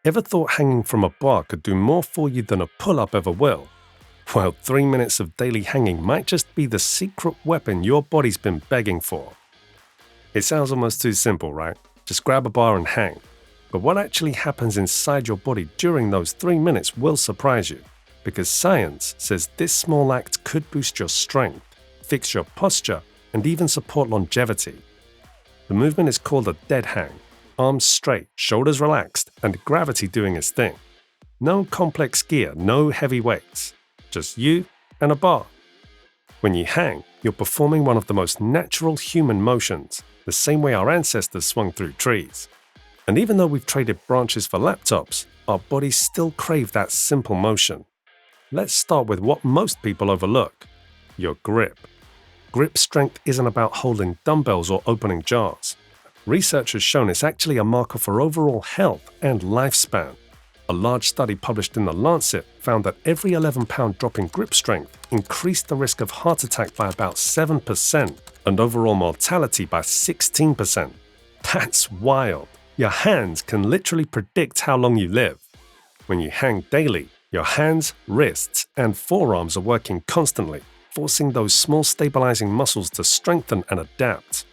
Ever thought hanging from a bar could do more for you than a pull-up ever will? Well, 3 minutes of daily hanging might just be the secret weapon your body's been begging for. It sounds almost too simple, right? Just grab a bar and hang. But what actually happens inside your body during those 3 minutes will surprise you, because science says this small act could boost your strength, fix your posture, and even support longevity. The movement is called a deadhang, arms straight, shoulders relaxed, and gravity doing its thing. No complex gear, no heavy weights, just you and a bar. When you hang, you're performing one of the most natural human motions, the same way our ancestors swung through trees. And even though we've traded branches for laptops, our bodies still crave that simple motion. Let's start with what most people overlook: your grip. Grip strength isn't about holding dumbbells or opening jars. Research has shown it's actually a marker for overall health and lifespan. A large study published in The Lancet found that every 11-pound drop in grip strength increased the risk of heart attack by about 7% and overall mortality by 16%. That's wild. Your hands can literally predict how long you live. When you hang daily, your hands, wrists, and forearms are working constantly, forcing those small stabilizing muscles to strengthen and adapt.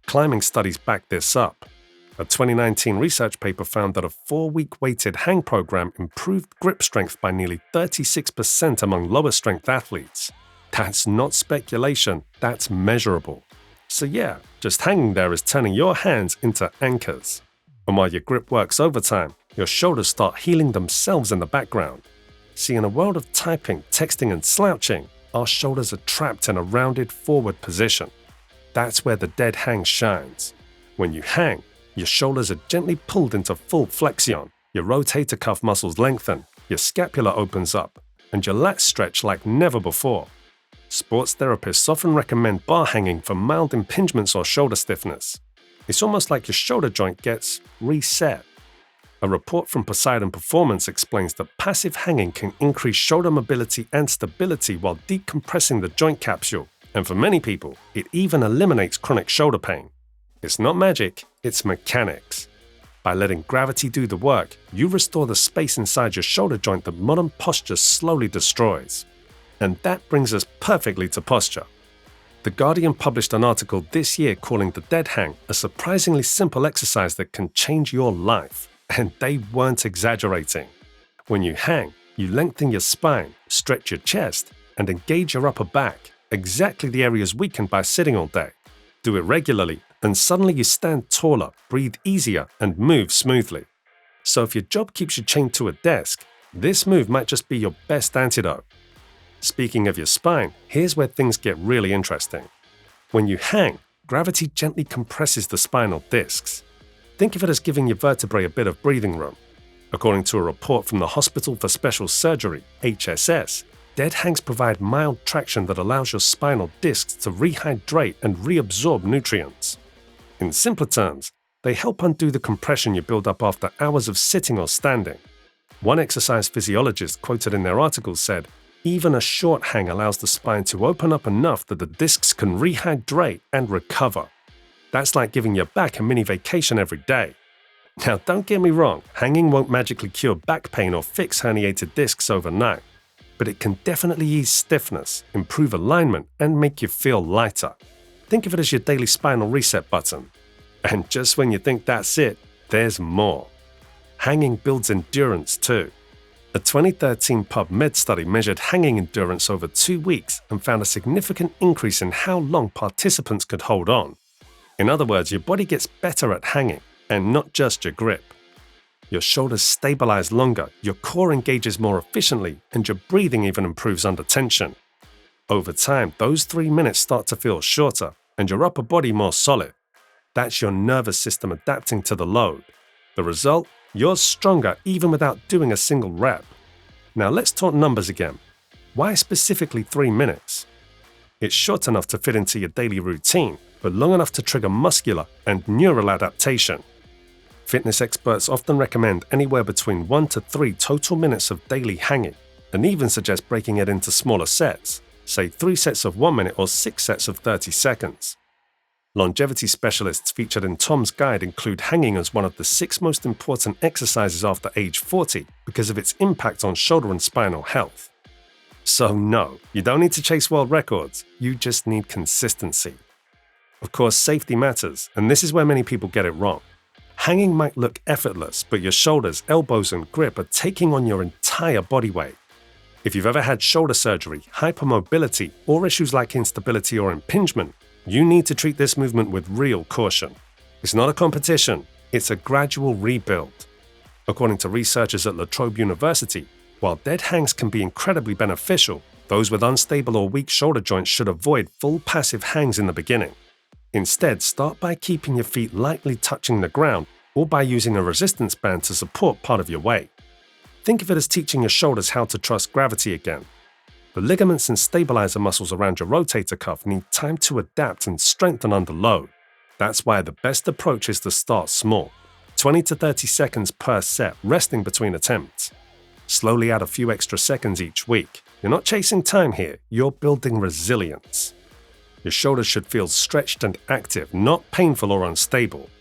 Climbing studies back this up. A 2019 research paper found that a 4-week weighted hang program improved grip strength by nearly 36% among lower strength athletes. That's not speculation, that's measurable. So yeah, just hanging there is turning your hands into anchors. And while your grip works overtime, your shoulders start healing themselves in the background. See, in a world of typing, texting, and slouching, our shoulders are trapped in a rounded forward position. That's where the dead hang shines. When you hang, your shoulders are gently pulled into full flexion, your rotator cuff muscles lengthen, your scapula opens up, and your lats stretch like never before. Sports therapists often recommend bar hanging for mild impingements or shoulder stiffness. It's almost like your shoulder joint gets reset. A report from Poseidon Performance explains that passive hanging can increase shoulder mobility and stability while decompressing the joint capsule, and for many people, it even eliminates chronic shoulder pain. It's not magic, it's mechanics. By letting gravity do the work, you restore the space inside your shoulder joint that modern posture slowly destroys. And that brings us perfectly to posture. The Guardian published an article this year calling the dead hang a surprisingly simple exercise that can change your life. And they weren't exaggerating. When you hang, you lengthen your spine, stretch your chest, and engage your upper back, exactly the areas weakened by sitting all day. Do it regularly, and suddenly you stand taller, breathe easier, and move smoothly. So if your job keeps you chained to a desk, this move might just be your best antidote. Speaking of your spine, here's where things get really interesting. When you hang, gravity gently compresses the spinal discs. Think of it as giving your vertebrae a bit of breathing room. According to a report from the Hospital for Special Surgery, HSS, dead hangs provide mild traction that allows your spinal discs to rehydrate and reabsorb nutrients. In simpler terms, they help undo the compression you build up after hours of sitting or standing. One exercise physiologist quoted in their article said, "Even a short hang allows the spine to open up enough that the discs can rehydrate and recover." That's like giving your back a mini vacation every day. Now, don't get me wrong, hanging won't magically cure back pain or fix herniated discs overnight, but it can definitely ease stiffness, improve alignment, and make you feel lighter. Think of it as your daily spinal reset button. And just when you think that's it, there's more. Hanging builds endurance too. A 2013 PubMed study measured hanging endurance over 2 weeks and found a significant increase in how long participants could hold on. In other words, your body gets better at hanging, and not just your grip. Your shoulders stabilize longer, your core engages more efficiently, and your breathing even improves under tension. Over time, those 3 minutes start to feel shorter, and your upper body more solid. That's your nervous system adapting to the load. The result? You're stronger even without doing a single rep. Now let's talk numbers again. Why specifically 3 minutes? It's short enough to fit into your daily routine, but long enough to trigger muscular and neural adaptation. Fitness experts often recommend anywhere between 1 to 3 total minutes of daily hanging, and even suggest breaking it into smaller sets, say 3 sets of 1 minute or 6 sets of 30 seconds. Longevity specialists featured in Tom's guide include hanging as one of the 6 most important exercises after age 40 because of its impact on shoulder and spinal health. So no, you don't need to chase world records, you just need consistency. Of course, safety matters, and this is where many people get it wrong. Hanging might look effortless, but your shoulders, elbows, and grip are taking on your entire body weight. If you've ever had shoulder surgery, hypermobility, or issues like instability or impingement, you need to treat this movement with real caution. It's not a competition, it's a gradual rebuild. According to researchers at La Trobe University, while dead hangs can be incredibly beneficial, those with unstable or weak shoulder joints should avoid full passive hangs in the beginning. Instead, start by keeping your feet lightly touching the ground or by using a resistance band to support part of your weight. Think of it as teaching your shoulders how to trust gravity again. The ligaments and stabilizer muscles around your rotator cuff need time to adapt and strengthen under load. That's why the best approach is to start small, 20 to 30 seconds per set, resting between attempts. Slowly add a few extra seconds each week. You're not chasing time here, you're building resilience. Your shoulders should feel stretched and active, not painful or unstable.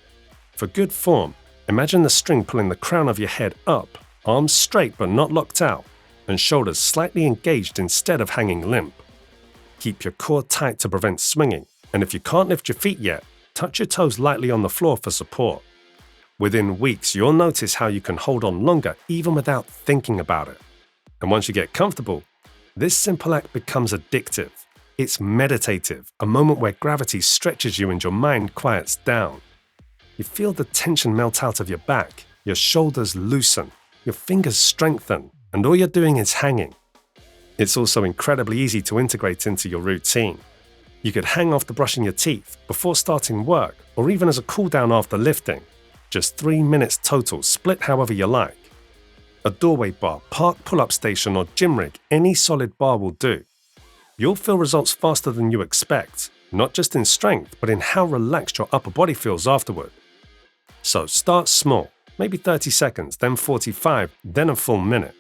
For good form, imagine the string pulling the crown of your head up, arms straight but not locked out, and shoulders slightly engaged instead of hanging limp. Keep your core tight to prevent swinging, and if you can't lift your feet yet, touch your toes lightly on the floor for support. Within weeks, you'll notice how you can hold on longer even without thinking about it. And once you get comfortable, this simple act becomes addictive. It's meditative, a moment where gravity stretches you and your mind quiets down. You feel the tension melt out of your back, your shoulders loosen, your fingers strengthen, and all you're doing is hanging. It's also incredibly easy to integrate into your routine. You could hang after brushing your teeth, before starting work, or even as a cool down after lifting. Just 3 minutes total, split however you like. A doorway bar, park pull-up station, or gym rig, any solid bar will do. You'll feel results faster than you expect, not just in strength, but in how relaxed your upper body feels afterward. So start small, maybe 30 seconds, then 45, then a full minute.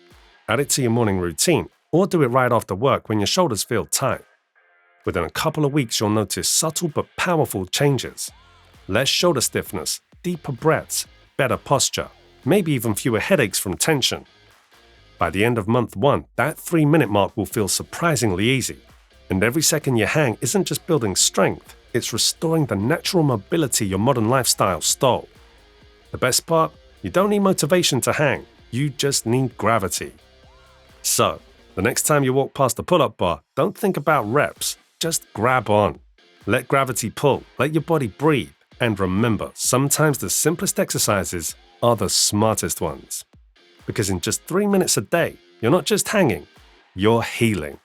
Add it to your morning routine, or do it right after work when your shoulders feel tight. Within a couple of weeks, you'll notice subtle but powerful changes. Less shoulder stiffness, deeper breaths, better posture, maybe even fewer headaches from tension. By the end of month 1, that 3-minute mark will feel surprisingly easy. And every second you hang isn't just building strength, it's restoring the natural mobility your modern lifestyle stole. The best part? You don't need motivation to hang, you just need gravity. So, the next time you walk past a pull-up bar, don't think about reps, just grab on. Let gravity pull, let your body breathe. And remember, sometimes the simplest exercises are the smartest ones. Because in just 3 minutes a day, you're not just hanging, you're healing.